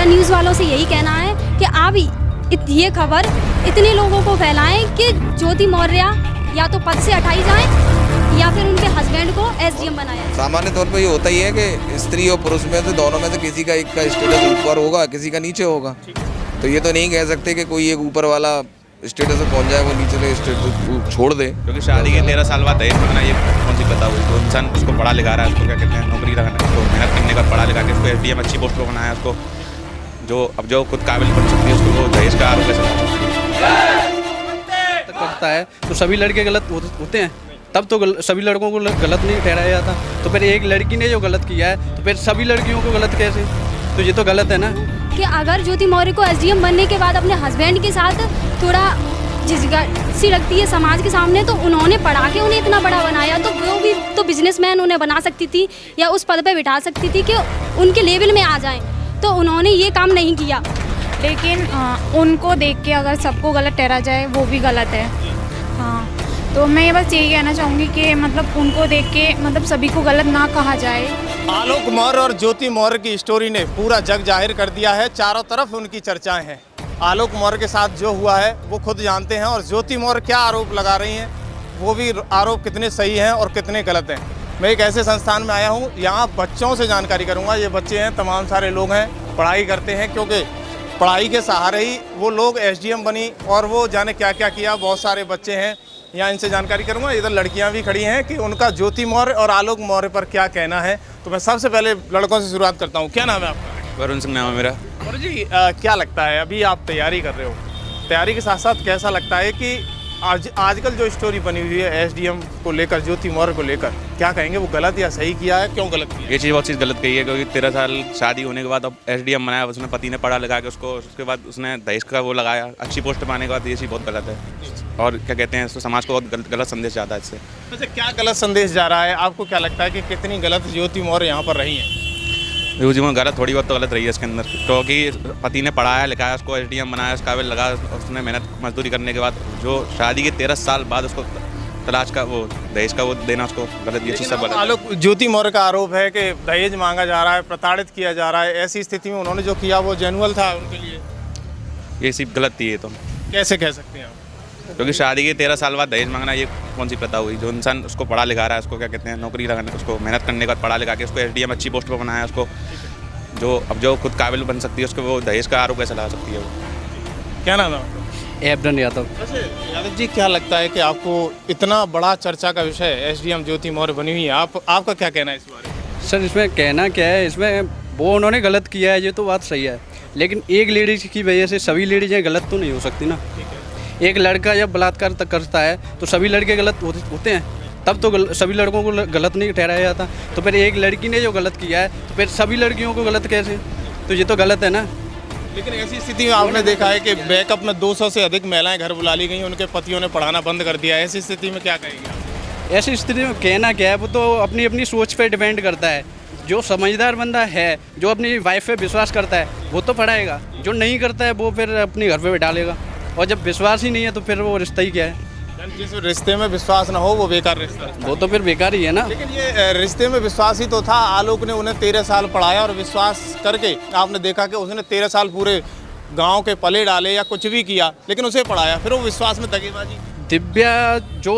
News वालों से यही कहना है कि आप ये खबर इतने लोगों को फैलाएं कि ज्योति मौर्य या तो पद से हटाई जाएं या फिर उनके हस्बैंड को एसडीएम बनाया जाए। सामान्य तौर पे ये होता ही है कि स्त्री और पुरुष में से दोनों में से किसी का एक का स्टेटस ऊपर होगा, किसी का नीचे होगा। तो ये तो नहीं कह सकते कि कोई एक ऊपर वाला स्टेटस पे पहुंच जाए वो नीचे स्टेटस छोड़ दे। क्योंकि शादी के 13 साल बाद दहेज मांगना ये कौन सी पता हुई। तो इंसान उसको पढ़ा लिखा रहा है, उसको क्या कहते हैं नौकरी लगाना, उसको मेहनत करने का पढ़ा लिखा के उसको एसडीएम अच्छी पोस्ट पर बनाया, उसको जो खुद काबिल बन सकती है उसको वो दहेज का आरोप करता है। तो सभी लड़के गलत होते हैं, तब तो सभी लड़कों को गलत नहीं ठहराया जाता। तो फिर एक लड़की ने जो गलत किया है तो फिर सभी लड़कियों को गलत कैसे? तो ये तो गलत है ना। कि अगर ज्योति मौर्य को एसडीएम बनने के बाद अपने हस्बैंड के साथ थोड़ा झिझक सी लगती है समाज के सामने, तो उन्होंने पढ़ा के उन्हें इतना बड़ा बनाया, तो वो भी तो बिजनेसमैन उन्हें बना सकती थी या उस पद पे बिठा सकती थी कि उनके लेवल में आ जाएं। तो उन्होंने ये काम नहीं किया। लेकिन उनको देख के अगर सबको गलत ठहरा जाए वो भी गलत है। हाँ, तो मैं बस यही कहना चाहूँगी कि मतलब उनको देख के मतलब सभी को गलत ना कहा जाए। आलोक मौर्य और ज्योति मौर्य की स्टोरी ने पूरा जग जाहिर कर दिया है। चारों तरफ उनकी चर्चाएं हैं। आलोक मौर्य के साथ जो हुआ है वो खुद जानते हैं, और ज्योति मौर्य क्या आरोप लगा रही हैं वो भी आरोप कितने सही हैं और कितने गलत हैं। मैं एक ऐसे संस्थान में आया हूँ, यहाँ बच्चों से जानकारी करूँगा। ये बच्चे हैं, तमाम सारे लोग हैं, पढ़ाई करते हैं, क्योंकि पढ़ाई के सहारे ही वो लोग एसडीएम बनी और वो जाने क्या क्या किया। बहुत सारे बच्चे हैं यहाँ, इनसे जानकारी करूँगा। इधर लड़कियाँ भी खड़ी हैं कि उनका ज्योति मौर्य और आलोक मौर्य पर क्या कहना है। तो मैं सबसे पहले लड़कों से शुरुआत करता हूँ। क्या नाम है आपका? वरुण सिंह नाम है मेरा। वरुण जी, क्या लगता है अभी आप तैयारी कर रहे हो, तैयारी के साथ साथ कैसा लगता है कि आजकल जो स्टोरी बनी हुई है एसडीएम को लेकर, ज्योति मौर्य को लेकर, क्या कहेंगे वो गलत या सही किया है? क्यों गलत किया? ये चीज़ बहुत चीज़ गलत कही है, क्योंकि 13 साल शादी होने के बाद अब एसडीएम बनाया, उसने पति ने पढ़ा लगा के उसको, उसके बाद उसने दहेज का वो लगाया अच्छी पोस्ट पाने के बाद। ये चीज़ बहुत गलत है और क्या कहते हैं, इसको समाज को बहुत गलत संदेश जाता है इससे। अच्छा, क्या गलत संदेश जा रहा है? आपको क्या लगता है कि कितनी गलत ज्योति मौर्य यहाँ पर रही हैं? ज्योति मौर्य गलत थोड़ी बहुत तो गलत रही है इसके अंदर, क्योंकि पति ने पढ़ाया लिखाया, उसको एसडीएम बनाया, उस काबिल लगा, उसने मेहनत मजदूरी करने के बाद जो शादी के 13 साल बाद उसको तलाश का वो दहेज का वो देना, उसको गलत, ये चीज़ सब गलत। आलोक ज्योति मौर्य का आरोप है कि दहेज मांगा जा रहा है, प्रताड़ित किया जा रहा है। ऐसी स्थिति में उन्होंने जो किया वो जेन्युइन था उनके लिए? ये चीज़ गलत थी। ये तो कैसे कह सकते हैं आप? क्योंकि शादी के 13 साल बाद दहेज मांगना ये कौन सी प्रथा हुई। जो इंसान उसको पढ़ा लिखा रहा है, उसको क्या कहते हैं नौकरी लगाना, उसको मेहनत करने के बाद पढ़ा लिखा के उसको एसडीएम अच्छी पोस्ट पर बनाया, उसको जो खुद काबिल बन सकती है उसको वो दहेज का आरोप कैसे लगा सकती है वो? क्या नाम है आपका? एबरन यादव। वैसे यादव जी, क्या लगता है कि आपको इतना बड़ा चर्चा का विषय एसडीएम ज्योति मौर्य बनी हुई है, आपका क्या कहना है इस बारे में? सर, इसमें कहना क्या है, इसमें वो उन्होंने गलत किया है, ये तो बात सही है, लेकिन एक लेडीज की वजह से सभी लेडीजें गलत तो नहीं हो सकती ना। एक लड़का जब बलात्कार तक करता है तो सभी लड़के गलत होते हैं, तब तो सभी लड़कों को गलत नहीं ठहराया जाता। तो फिर एक लड़की ने जो गलत किया है तो फिर सभी लड़कियों को गलत कैसे? तो ये तो गलत है ना। लेकिन ऐसी स्थिति में आपने देखा है कि बैकअप में 200 से अधिक महिलाएं घर बुला ली गई, उनके पतियों ने पढ़ाना बंद कर दिया। ऐसी स्थिति में क्या कहेंगे आप? ऐसी स्थिति में कहना क्या है, वो तो अपनी अपनी सोच पे डिपेंड करता है। जो समझदार बंदा है, जो अपनी वाइफ पे विश्वास करता है, वो तो पढ़ाएगा। जो नहीं करता है वो फिर अपने घर पे बैठा लेगा। और जब विश्वास ही नहीं है तो फिर वो रिश्ता ही क्या है? जिस रिश्ते में विश्वास ना हो वो बेकार रिश्ता, वो तो फिर बेकार ही है ना। लेकिन ये रिश्ते में विश्वास ही तो था। आलोक ने उन्हें 13 साल पढ़ाया और विश्वास करके आपने देखा कि उसने 13 साल पूरे गांव के पले डाले या कुछ भी किया, लेकिन उसे पढ़ाया, फिर वो विश्वास में दगेबाजी। दिव्या जो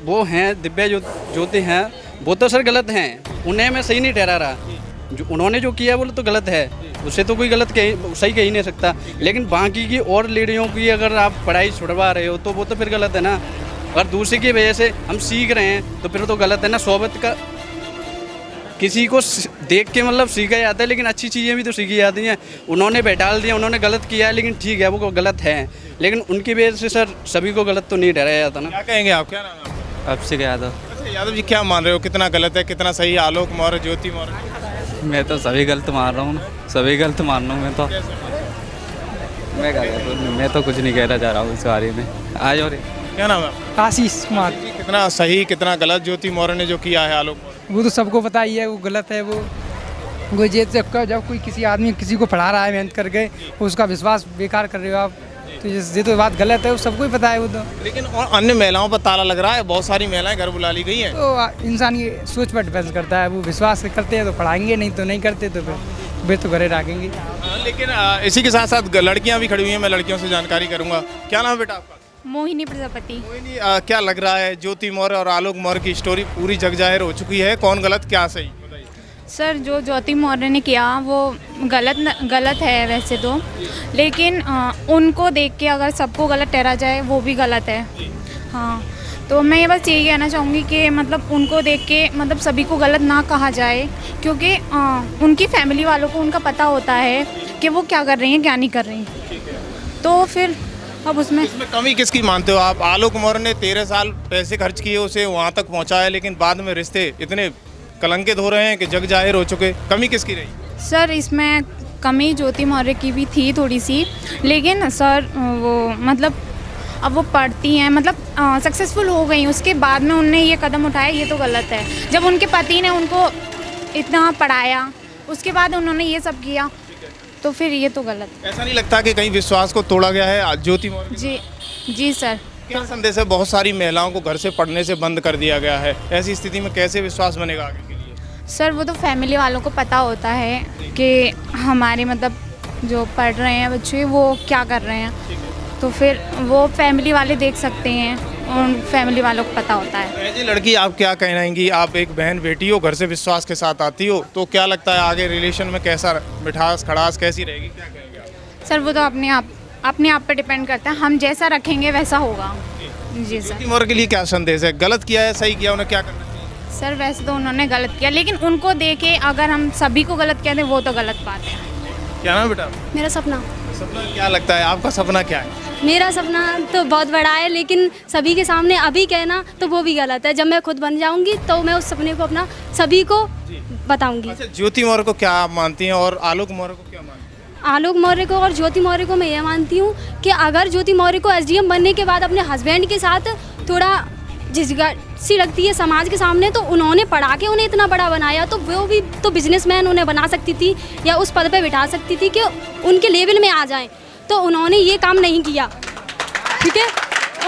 वो हैं, दिव्या जो ज्योति हैं, वो तो सर गलत हैं, उन्हें मैं सही नहीं ठहरा रहा। जो उन्होंने जो किया वो तो गलत है, उससे तो कोई सही कह ही नहीं सकता। लेकिन बाकी की और लेडियों की अगर आप पढ़ाई छुड़वा रहे हो तो वो तो फिर गलत है ना। अगर दूसरे की वजह से हम सीख रहे हैं तो फिर तो गलत है ना। सोबत का किसी को देख के मतलब सीखा जाता है, लेकिन अच्छी चीज़ें भी तो सीखी जाती हैं। उन्होंने बैठाल दिया, उन्होंने गलत किया है, लेकिन ठीक है वो गलत है, लेकिन उनकी वजह से सर सभी को गलत तो नहीं ठहराया जाता ना। क्या कहेंगे आप? क्या नाम है आपका? अभिषेक यादव। अच्छा यादव जी, क्या मान रहे हो, कितना गलत है कितना सही है आलोक मौर्य ज्योति मौर्य? मैं तो सभी गलत मान रहा हूँ, सभी गलत मान रहा हूँ मैं तो। मैं तो कुछ नहीं कहना चाह रहा हूँ इस बारे में। आज और क्या नाम है? आशीष कुमार। कितना सही कितना गलत ज्योति मौर्य ने जो किया है आलोक मौर्य? वो तो सबको पता ही है वो गलत है। वो जब कोई किसी आदमी किसी को पढ़ा रहा है मेहनत करके, उसका विश्वास बेकार कर रहे हो आप, तो ये तो बात गलत है, वो सबको ही पता है वो तो। लेकिन और अन्य महिलाओं पर ताला लग रहा है, बहुत सारी महिलाएं घर बुला ली गई हैं। तो इंसान की सोच पर डिपेंड करता है, वो विश्वास करते हैं तो पढ़ाएंगे, नहीं तो नहीं करते तो फिर वे तो घरे रखेंगे। लेकिन इसी के साथ साथ लड़कियां भी खड़ी हुई हैं, मैं लड़कियों से जानकारी करूंगा। क्या नाम है बेटा आपका? मोहिनी प्रजापति। मोहिनी, क्या लग रहा है ज्योति मौर्य और आलोक मौर्य की स्टोरी पूरी जग जाहिर हो चुकी है, कौन गलत क्या सही बताइए। सर जो ज्योति मौर्य ने किया वो गलत है वैसे तो, लेकिन उनको देख के अगर सबको गलत ठहरा जाए वो भी गलत है। हाँ, तो मैं ये बस यही कहना चाहूँगी कि मतलब उनको देख के मतलब सभी को गलत ना कहा जाए, क्योंकि उनकी फैमिली वालों को उनका पता होता है कि वो क्या कर रही हैं क्या नहीं कर रही, तो फिर अब उसमें कमी किसकी मानते हो आप? आलोक मौर्य ने 13 साल पैसे खर्च किए, उसे वहाँ तक पहुँचाया, लेकिन बाद में रिश्ते इतने कलंकित हो रहे हैं कि जग जाहिर हो चुके, कमी किसकी रही? सर इसमें कमी ज्योति मौर्य की भी थी थोड़ी सी, लेकिन सर वो मतलब अब वो पढ़ती हैं, मतलब सक्सेसफुल हो गई, उसके बाद में उनने ये कदम उठाया, ये तो गलत है। जब उनके पति ने उनको इतना पढ़ाया उसके बाद उन्होंने ये सब किया, तो फिर ये तो गलत। ऐसा नहीं लगता कि कहीं विश्वास को तोड़ा गया है ज्योति मौर्य? जी सर। क्या संदेश है? बहुत सारी महिलाओं को घर से पढ़ने से बंद कर दिया गया है, ऐसी स्थिति में कैसे विश्वास बनेगा आगे के लिए? सर वो तो फैमिली वालों को पता होता है कि हमारे मतलब जो पढ़ रहे हैं बच्चे वो क्या कर रहे हैं, तो फिर वो फैमिली वाले देख सकते हैं, उन फैमिली वालों को पता होता है। जी लड़की, आप क्या कहनाएंगी? आप एक बहन बेटी हो, घर से विश्वास के साथ आती हो, तो क्या लगता है आगे रिलेशन में कैसा मिठास खड़ास कैसी रहेगी, क्या कहेंगे आप? सर वो तो अपने आप पे डिपेंड करता है, हम जैसा रखेंगे वैसा होगा। जी सर। ज्योति मौर्य के लिए क्या संदेश है? गलत किया है, सही किया, उन्हें क्या करना चाहिए? सर वैसे तो उन्होंने गलत किया, लेकिन उनको देखे अगर हम सभी को गलत कहते हैं वो तो गलत बात है। क्या नाम बेटा? मेरा सपना क्या लगता है आपका सपना क्या है? मेरा सपना तो बहुत बड़ा है, लेकिन सभी के सामने अभी कहना तो वो भी गलत है। जब मैं खुद बन जाऊंगी तो मैं उस सपने को अपना सभी को बताऊंगी। अच्छा, ज्योति मौर्य को क्या आप मानती हैं और आलोक मौर्य को क्या मानती हैं? आलोक मौर्य को और ज्योति मौर्य को मैं ये मानती हूँ कि अगर ज्योति मौर्य को एसडीएम बनने के बाद अपने हस्बैंड के साथ थोड़ा झिझक सी लगती है समाज के सामने, तो उन्होंने पढ़ा के उन्हें इतना बड़ा बनाया, तो वो भी तो बिजनेसमैन उन्हें बना सकती थी या उस पद पे बिठा सकती थी कि उनके लेवल में आ जाएं, तो उन्होंने ये काम नहीं किया। ठीक है,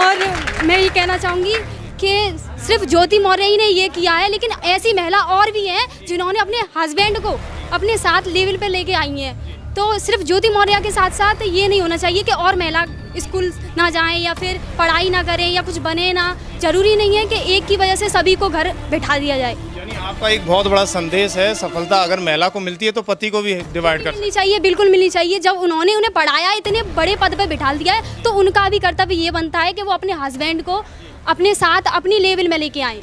और मैं ये कहना चाहूँगी कि सिर्फ ज्योति मौर्य ही ने ये किया है, लेकिन ऐसी महिला और भी हैं जिन्होंने अपने हस्बैंड को अपने साथ लेवल पे लेके आई हैं। तो सिर्फ ज्योति मौर्य के साथ साथ ये नहीं होना चाहिए कि और महिला स्कूल ना जाएं या फिर पढ़ाई ना करें या कुछ बने ना। जरूरी नहीं है कि एक की वजह से सभी को घर बैठा दिया जाए। यानी आपका एक बहुत बड़ा संदेश है, सफलता अगर महिला को मिलती है तो पति को भी डिवाइड कर मिलनी चाहिए, बिल्कुल मिलनी चाहिए। जब उन्होंने उन्हें पढ़ाया, इतने बड़े पद पे बिठा दिया है, तो उनका भी कर्तव्य ये बनता है कि वो अपने हस्बैंड को अपने साथ अपनी लेवल में लेके आए।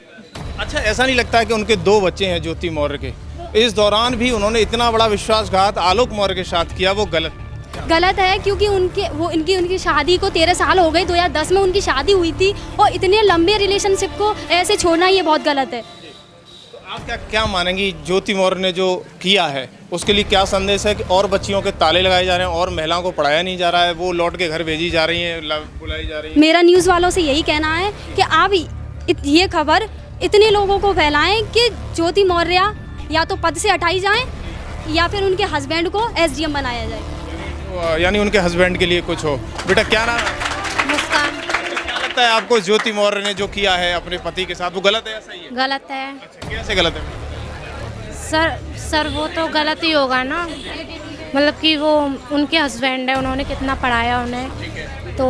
अच्छा, ऐसा नहीं लगता है कि उनके 2 बच्चे हैं ज्योति मौर्य के, इस दौरान भी उन्होंने इतना बड़ा विश्वासघात आलोक मौर्य के साथ किया, वो गलत है? क्योंकि उनकी शादी को 13 साल हो गए, 2010 में उनकी शादी हुई थी, और इतने लंबे रिलेशनशिप को ऐसे छोड़ना ये बहुत गलत है। तो आप क्या मानेंगी ज्योति मौर्य ने जो किया है उसके लिए क्या संदेश है कि और बच्चियों के ताले लगाए जा रहे हैं और महिलाओं को पढ़ाया नहीं जा रहा है, वो लौट के घर भेजी जा रही हैं, बुलाई जा रही हैं? मेरा न्यूज़ वालों से यही कहना है कि आप ये खबर इतने लोगों को फैलाएं कि ज्योति मौर्य या तो पद से हटाई जाएं या फिर उनके हस्बैंड को एसडीएम बनाया जाए। यानी उनके हस्बैंड के लिए कुछ हो। बेटा क्या नाम है? मुस्कान। क्या लगता है आपको ज्योति मौर्य ने जो किया है अपने पति के साथ, वो गलत है या सही है? गलत है। अच्छा, कैसे गलत है? सर वो तो गलत ही होगा ना, मतलब कि वो उनके हस्बैंड है, उन्होंने कितना पढ़ाया उन्हें, तो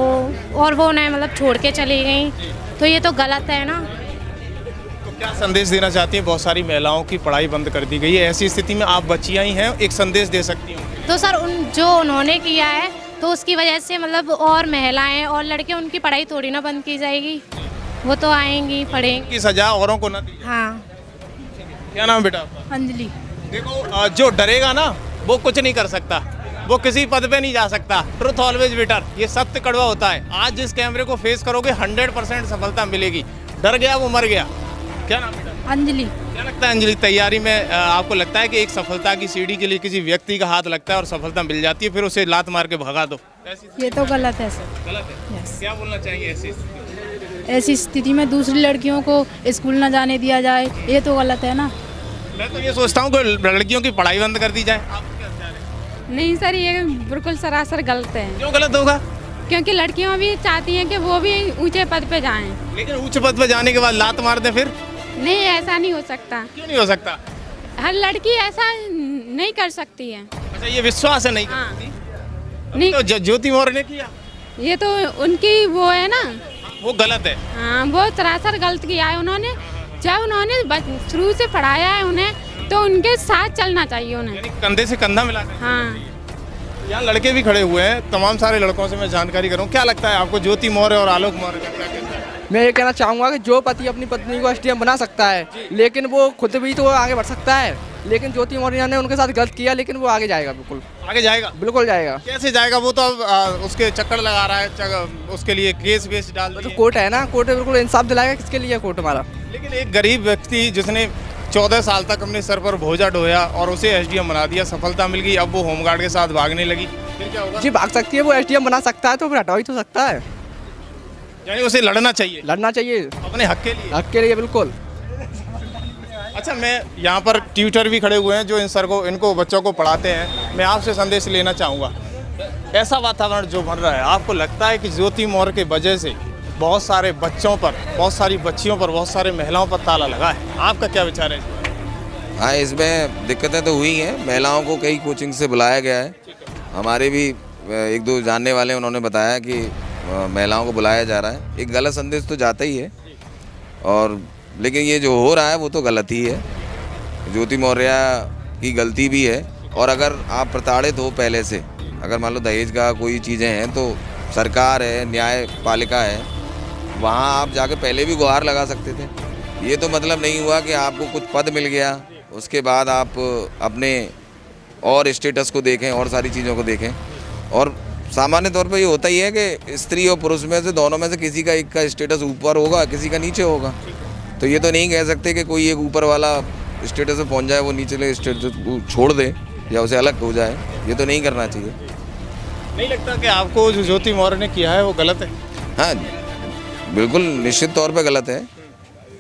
और वो उन्हें मतलब छोड़ के चली गई, तो ये तो गलत है ना। तो क्या संदेश देना चाहती हैं? बहुत सारी महिलाओं की पढ़ाई बंद कर दी गई है, ऐसी स्थिति में आप बच्चियां ही हैं, एक संदेश दे सकती हैं? तो सर जो उन्होंने किया है तो उसकी वजह से मतलब और महिलाएं और लड़के, उनकी पढ़ाई थोड़ी ना बंद की जाएगी, वो तो आएंगी पढ़ेंगी। की सजा औरों को ना दी। हाँ। क्या नाम बेटा आपका? अंजलि। देखो, जो डरेगा ना वो कुछ नहीं कर सकता, वो किसी पद पे नहीं जा सकता। ट्रुथ ऑलवेज बेटर, ये सत्य कड़वा होता है। आज जिस कैमरे को फेस करोगे 100% सफलता मिलेगी। डर गया वो मर गया। क्या नाम बेटा? अंजलि। क्या लगता है अंजलि, तैयारी में आपको लगता है कि एक सफलता की सीढ़ी के लिए किसी व्यक्ति का हाथ लगता है और सफलता मिल जाती है, फिर उसे लात मार के भगा दो? ये तो गलत है सर। गलत है। क्या बोलना चाहिए ऐसी स्थिति में दूसरी लड़कियों को स्कूल न जाने दिया जाए, ये तो गलत है ना। मैं तो ये सोचता हूँ कि लड़कियों की पढ़ाई बंद कर दी जाए। आप क्या चाह रहे हैं? नहीं सर, ये बिल्कुल सरासर गलत है। क्यों गलत होगा? क्योंकि लड़कियां भी चाहती हैं कि वो भी ऊंचे पद पे जाएं। लेकिन ऊंचे पद पे जाने के बाद लात मार दे फिर? नहीं, ऐसा नहीं हो सकता। क्यों नहीं हो सकता? हर लड़की ऐसा नहीं कर सकती है। अच्छा, ये विश्वास है नहीं कर हाँ। सकती? नहीं, तो ज्योति मौर्य ने किया, ये तो उनकी वो है ना। वो गलत है। हाँ, वो सरासर गलत किया है उन्होंने। जब उन्होंने शुरू से पढ़ाया है उन्हें, तो उनके साथ चलना चाहिए उन्हें। यानी कंधे से कंधा मिला के। हाँ, यहाँ लड़के भी खड़े हुए हैं, तमाम सारे लड़कों से मैं जानकारी करूँ। क्या लगता है आपको ज्योति मौर्य और आलोक मौर्य का क्या कहना है? मैं ये कहना चाहूँगा कि जो पति अपनी पत्नी को एसडीएम बना सकता है, लेकिन वो खुद भी तो आगे बढ़ सकता है। लेकिन ज्योति मौर्य ने उनके साथ गलत किया, लेकिन वो आगे जाएगा, बिल्कुल आगे जाएगा। बिल्कुल जाएगा। कैसे जाएगा? वो तो अब उसके चक्कर लगा रहा है, उसके लिए केस वेस डाल तो दिए। कोर्ट है ना, कोर्ट बिल्कुल इंसाफ दिलाएगा। किसके लिए कोर्ट हमारा? लेकिन एक गरीब व्यक्ति जिसने 14 साल तक अपने सर पर बोझा ढोया और उसे एसडीएम बना दिया, सफलता मिल गई, अब वो होमगार्ड के साथ भागने लगी, फिर क्या होगा? जी भाग सकती है, वो एसडीएम बना सकता है तो फिर हटा ही तो सकता है। यानी उसे लड़ना चाहिए लड़ना चाहिए अपने हक के लिए। हक के लिए, बिल्कुल। अच्छा, मैं यहाँ पर ट्यूटर भी खड़े हुए हैं जो इनको बच्चों को पढ़ाते हैं। मैं आपसे संदेश लेना चाहूँगा, ऐसा वातावरण जो बन रहा है, आपको लगता है कि ज्योति मौर्य की वजह से बहुत सारे बच्चों पर, बहुत सारी बच्चियों पर, बहुत सारी महिलाओं पर ताला लगा है? आपका क्या विचार है? हाँ, इसमें दिक्कतें तो हुई हैं। महिलाओं को कई कोचिंग से बुलाया गया है। हमारे भी एक दो जानने वाले उन्होंने बताया कि महिलाओं को बुलाया जा रहा है। एक गलत संदेश तो जाता ही है, और लेकिन ये जो हो रहा है वो तो गलत ही है। ज्योति मौर्य की गलती भी है, और अगर आप प्रताड़ित हो पहले से, अगर मान लो दहेज का कोई चीज़ें हैं, तो सरकार है, न्यायपालिका है, वहाँ आप जाके पहले भी गुहार लगा सकते थे। ये तो मतलब नहीं हुआ कि आपको कुछ पद मिल गया, उसके बाद आप अपने और स्टेटस को देखें और सारी चीज़ों को देखें। और सामान्य तौर पे ये होता ही है कि स्त्री और पुरुष में से, दोनों में से किसी का एक का स्टेटस ऊपर होगा, किसी का नीचे होगा। तो ये तो नहीं कह सकते कि कोई एक ऊपर वाला स्टेटस पे पहुंच जाए, वो नीचे स्टेटस को छोड़ दे या उसे अलग हो जाए। ये तो नहीं करना चाहिए। नहीं लगता कि आपको जो ज्योति मौर्य ने किया है वो गलत है? हाँ, बिल्कुल निश्चित तौर पे गलत है।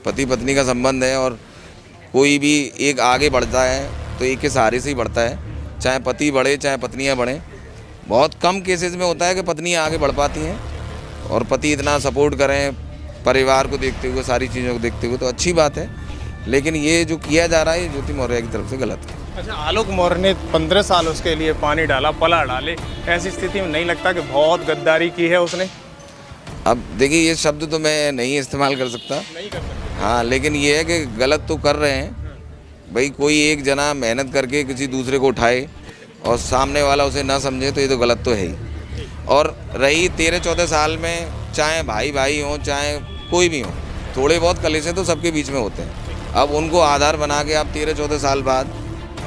पति पत्नी का संबंध है, और कोई भी एक आगे बढ़ता है तो एक के सहारे से ही बढ़ता है, चाहे पति बढ़े चाहे पत्नियां बढ़ें। बहुत कम केसेस में होता है कि पत्नियां आगे बढ़ पाती हैं और पति इतना सपोर्ट करें परिवार को देखते हुए, सारी चीज़ों को देखते हुए, तो अच्छी बात है। लेकिन ये जो किया जा रहा है, ये ज्योति मौर्य की तरफ से गलत है। अच्छा, आलोक मौर्य ने 15 साल उसके लिए पानी डाला, पला डाले, ऐसी स्थिति में नहीं लगता कि बहुत गद्दारी की है उसने? अब देखिए, ये शब्द तो मैं नहीं इस्तेमाल कर सकता। नहीं कर सकता। हाँ, लेकिन ये है कि गलत तो कर रहे हैं भाई। कोई एक जना मेहनत करके किसी दूसरे को उठाए और सामने वाला उसे ना समझे, तो ये तो गलत तो है ही। और रही 13-14 साल में, चाहे भाई भाई हों चाहे कोई भी हो, थोड़े बहुत कलेशें तो सबके बीच में होते हैं। अब उनको आधार बना के आप 13-14 साल बाद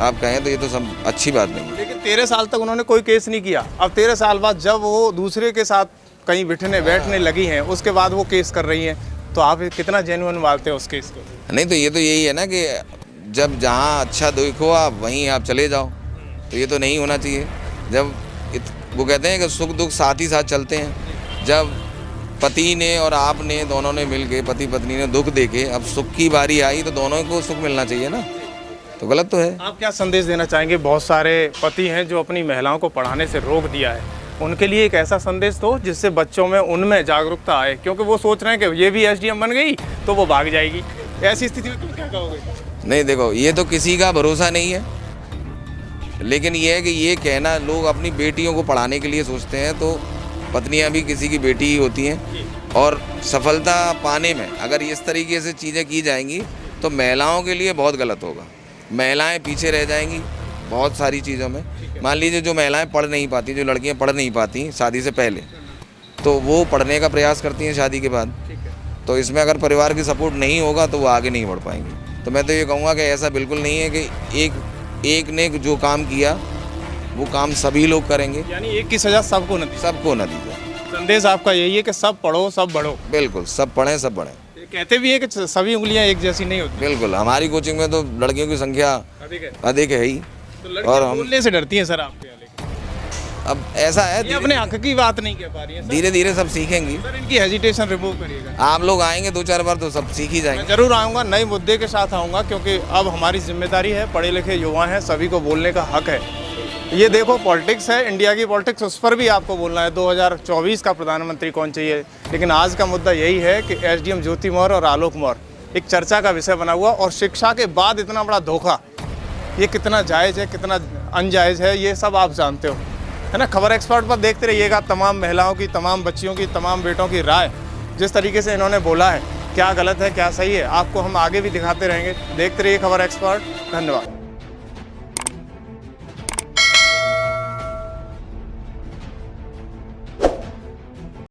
आप कहें, तो ये तो सब अच्छी बात नहीं है। लेकिन 13 साल तक उन्होंने कोई केस नहीं किया। अब 13 साल बाद जब वो दूसरे के साथ कहीं बैठने लगी हैं, उसके बाद वो केस कर रही हैं, तो आप कितना जेन्युइन मानते हो उस केस को? नहीं, तो ये तो यही है ना कि जब जहाँ अच्छा देखो आप वहीं आप चले जाओ। तो ये तो नहीं होना चाहिए। जब वो कहते हैं कि सुख दुख साथ ही साथ चलते हैं। जब पति ने और आपने दोनों ने मिल के, पति पत्नी ने दुख देके, अब सुख की बारी आई तो दोनों को सुख मिलना चाहिए ना। तो गलत तो है। आप क्या संदेश देना चाहेंगे? बहुत सारे पति हैं जो अपनी महिलाओं को पढ़ाने से रोक दिया है, उनके लिए एक ऐसा संदेश दो जिससे बच्चों में, उनमें जागरूकता आए, क्योंकि वो सोच रहे हैं कि ये भी एसडीएम बन गई तो वो भाग जाएगी। ऐसी स्थिति में तुम क्या कहोगे? नहीं, देखो, ये तो किसी का भरोसा नहीं है। लेकिन ये है कि ये कहना, लोग अपनी बेटियों को पढ़ाने के लिए सोचते हैं, तो पत्नियां भी किसी की बेटी ही होती हैं। और सफलता पाने में अगर इस तरीके से चीज़ें की जाएंगी तो महिलाओं के लिए बहुत गलत होगा। महिलाएं पीछे रह जाएंगी बहुत सारी चीज़ों में। मान लीजिए जो महिलाएं पढ़ नहीं पाती, जो लड़कियां पढ़ नहीं पाती शादी से पहले, तो वो पढ़ने का प्रयास करती हैं शादी के बाद। तो इसमें अगर परिवार की सपोर्ट नहीं होगा तो वो आगे नहीं बढ़ पाएंगी। तो मैं तो ये कहूँगा कि ऐसा बिल्कुल नहीं है कि एक ने जो काम किया वो काम सभी लोग करेंगे। यानी एक की सज़ा सबको न दी। सबको न दी जाए। संदेश आपका यही है कि सब पढ़ो सब बढ़ो। बिल्कुल, सब पढ़ें सब बढ़ें। कहते भी हैं कि सभी उंगलियां एक जैसी नहीं होती। बिल्कुल, हमारी कोचिंग में तो लड़कियों की संख्या अधिक है ही। तो लड़कियां बोलने से डरती हैं सर आपके यहाँ? अब ऐसा है, ये अपने हक की बात नहीं कह पा रही है। धीरे धीरे सब सीखेंगी। सर, इनकी हेजिटेशन रिमूव करिएगा। आप लोग आएंगे 2-4 बार तो सब सीख ही जाएंगे। मैं जरूर आऊँगा, नए मुद्दे के साथ आऊँगा, क्योंकि अब हमारी जिम्मेदारी है, पढ़े लिखे युवा हैं, सभी को बोलने का हक है। ये देखो, पॉलिटिक्स है, इंडिया की पॉलिटिक्स, उस पर भी आपको बोलना है। 2024 का प्रधानमंत्री कौन चाहिए, लेकिन आज का मुद्दा यही है कि एसडीएम ज्योति मौर्य और आलोक मौर्य एक चर्चा का विषय बना हुआ। और शिक्षा के बाद इतना बड़ा धोखा ये कितना जायज़ है, कितना अनजायज़ है, ये सब आप जानते हो, है ना। खबर एक्सपर्ट पर देखते रहिएगा तमाम महिलाओं की, तमाम बच्चियों की, तमाम बेटों की राय। जिस तरीके से इन्होंने बोला है क्या गलत है क्या सही है, आपको हम आगे भी दिखाते रहेंगे। देखते रहिए खबर एक्सपर्ट। धन्यवाद।